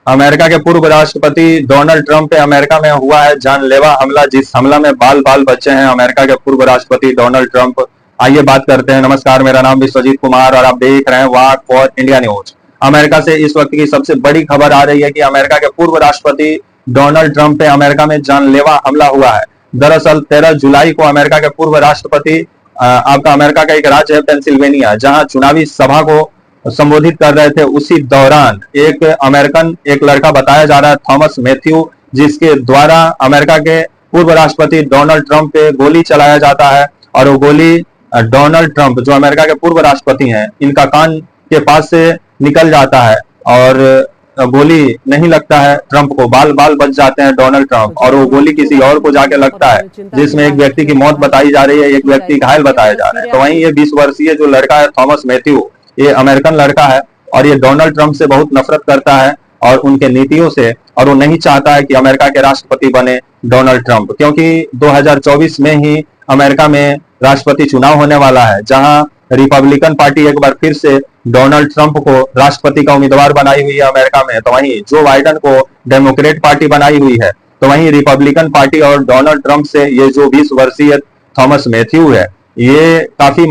America के पूर्व राष्ट्रपति डोनाल्ड ट्रंप पे अमेरिका में हुआ है जानलेवा हमला, जिस हमला में बाल बाल बच्चे हैं अमेरिका के पूर्व राष्ट्रपति डोनाल्ड ट्रंप। आइए बात करते हैं। नमस्कार, मेरा नाम विश्वजीत कुमार और आप देख रहे हैं वाक फॉर इंडिया न्यूज। अमेरिका से इस वक्त की सबसे बड़ी खबर आ रही है कि अमेरिका के पूर्व राष्ट्रपति डोनाल्ड ट्रंप पे अमेरिका में जानलेवा हमला हुआ है। दरअसल 13 जुलाई को अमेरिका के पूर्व राष्ट्रपति आपका अमेरिका का एक राज्य है पेंसिल्वेनिया, जहां चुनावी सभा को संबोधित कर रहे थे। उसी दौरान एक लड़का बताया जा रहा है थॉमस मैथ्यू, जिसके द्वारा अमेरिका के पूर्व राष्ट्रपति डोनाल्ड ट्रंप पे गोली चलाया जाता है और वो गोली डोनाल्ड ट्रंप जो अमेरिका के पूर्व राष्ट्रपति हैं इनका कान के पास से निकल जाता है और गोली नहीं लगता है ट्रंप को, बाल बाल बच जाते हैं डोनाल्ड ट्रंप और वो गोली किसी और को जाके लगता है, जिसमें एक व्यक्ति की मौत बताई जा रही है, एक व्यक्ति घायल बताया जा रहा है। तो वहीं ये 20 वर्षीय जो लड़का है थॉमस मैथ्यू, ये अमेरिकन लड़का है और ये डोनाल्ड ट्रंप से बहुत नफरत करता है और उनके नीतियों से, और वो नहीं चाहता है कि अमेरिका के राष्ट्रपति बने डोनाल्ड ट्रंप, क्योंकि 2024 में ही अमेरिका में राष्ट्रपति चुनाव होने वाला है, जहां रिपब्लिकन पार्टी एक बार फिर से डोनाल्ड ट्रंप को राष्ट्रपति का उम्मीदवार बनाई हुई है अमेरिका में। तो वहीं जो बाइडेन को डेमोक्रेट पार्टी बनाई हुई है, तो वहीं रिपब्लिकन पार्टी और डोनाल्ड ट्रंप से ये जो 20 वर्षीय थॉमस मैथ्यू है ये काफी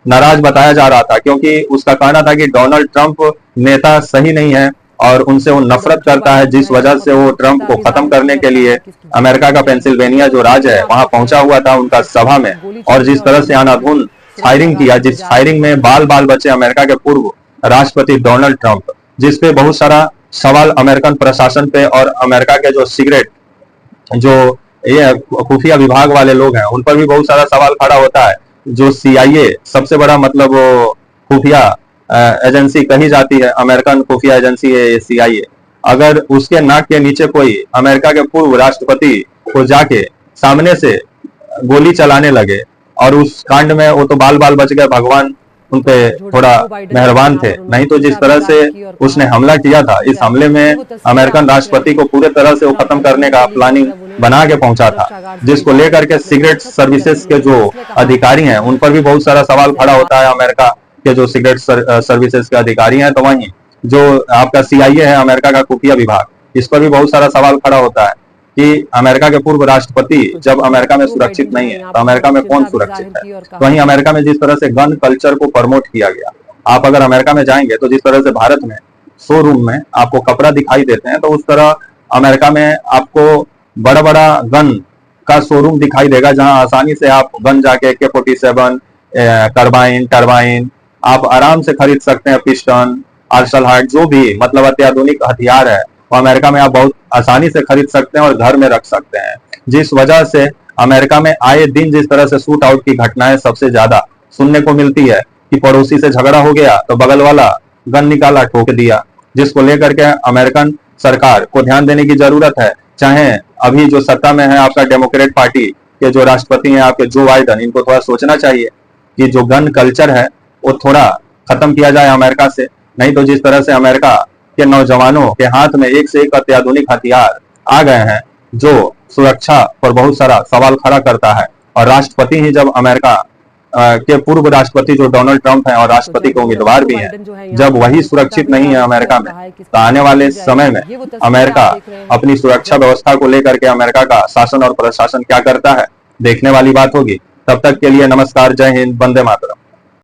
नाराज बताया जा रहा था, क्योंकि उसका कहना था कि डोनाल्ड ट्रंप नेता सही नहीं है और उनसे वो नफरत करता है, जिस वजह से वो ट्रंप को खत्म करने के लिए अमेरिका का पेंसिल्वेनिया जो राज्य है वहां पहुंचा हुआ था उनका सभा में, और जिस तरह से अनाधुन फायरिंग किया, जिस फायरिंग में बाल बाल बचे अमेरिका के पूर्व राष्ट्रपति डोनाल्ड ट्रंप, जिसपे बहुत सारा सवाल अमेरिकन प्रशासन पे और अमेरिका के जो सीक्रेट जो ये खुफिया विभाग वाले लोग हैं उन पर भी बहुत सारा सवाल खड़ा होता है। जो CIA सबसे बड़ा खुफिया एजेंसी कही जाती है, अमेरिकन खुफिया एजेंसी है ये CIA, अगर उसके नाक के नीचे कोई अमेरिका के पूर्व राष्ट्रपति को जाके सामने से गोली चलाने लगे और उस कांड में वो तो बाल बाल बच गए, भगवान उन पे थोड़ा मेहरबान थे, नहीं तो जिस तरह से उसने हमला किया था, इस हमले में अमेरिकन राष्ट्रपति को पूरे तरह से वो खत्म करने का प्लानिंग बना के पहुंचा था, जिसको लेकर के सीक्रेट सर्विसेज के जो अधिकारी हैं उन पर भी बहुत सारा सवाल खड़ा होता है। अमेरिका के जो सीक्रेट सर्विसेज के अधिकारी हैं, तो वहीं जो आपका CIA है अमेरिका का खुफिया विभाग, इस पर भी बहुत सारा सवाल खड़ा होता है कि अमेरिका के पूर्व राष्ट्रपति जब अमेरिका में सुरक्षित नहीं है तो अमेरिका में कौन सुरक्षित है। तो वहीं अमेरिका में जिस तरह से गन कल्चर को प्रमोट किया गया, आप अगर अमेरिका में जाएंगे तो जिस तरह से भारत में शोरूम में आपको कपड़ा दिखाई देते हैं, तो उस तरह अमेरिका में आपको बड़ा बड़ा गन का शोरूम दिखाई देगा, जहां आसानी से आप गन जाके AK-47 कार्बाइन टर्बाइन आप आराम से खरीद सकते हैं, पिस्टन आर्शल हार्ट जो भी अत्याधुनिक हथियार है वो अमेरिका में आप बहुत आसानी से खरीद सकते हैं और घर में रख सकते हैं। जिस वजह से अमेरिका में आए दिन जिस तरह से शूट आउट की घटनाएं सबसे ज्यादा सुनने को मिलती है कि पड़ोसी से झगड़ा हो गया तो बगल वाला गन निकाला ठोक दिया, जिसको लेकर के अमेरिकन सरकार को ध्यान देने की जरूरत है। चाहे अभी जो सत्ता में है आपका डेमोक्रेट पार्टी के जो राष्ट्रपति हैं आपके जो बाइडेन, इनको थोड़ा सोचना चाहिए कि जो गन कल्चर है वो थोड़ा खत्म किया जाए अमेरिका से, नहीं तो जिस तरह से अमेरिका के नौजवानों के हाथ में एक से एक अत्याधुनिक हथियार आ गए हैं जो सुरक्षा पर बहुत सारा सवाल खड़ा करता है। और राष्ट्रपति ही जब अमेरिका के पूर्व राष्ट्रपति जो डोनाल्ड ट्रंप हैं और राष्ट्रपति के उम्मीदवार भी हैं, जब वही सुरक्षित नहीं है अमेरिका में, तो आने वाले समय में अमेरिका अपनी सुरक्षा व्यवस्था को लेकर के अमेरिका का शासन और प्रशासन क्या करता है देखने वाली बात होगी। तब तक के लिए नमस्कार, जय हिंद, वंदे मातरम।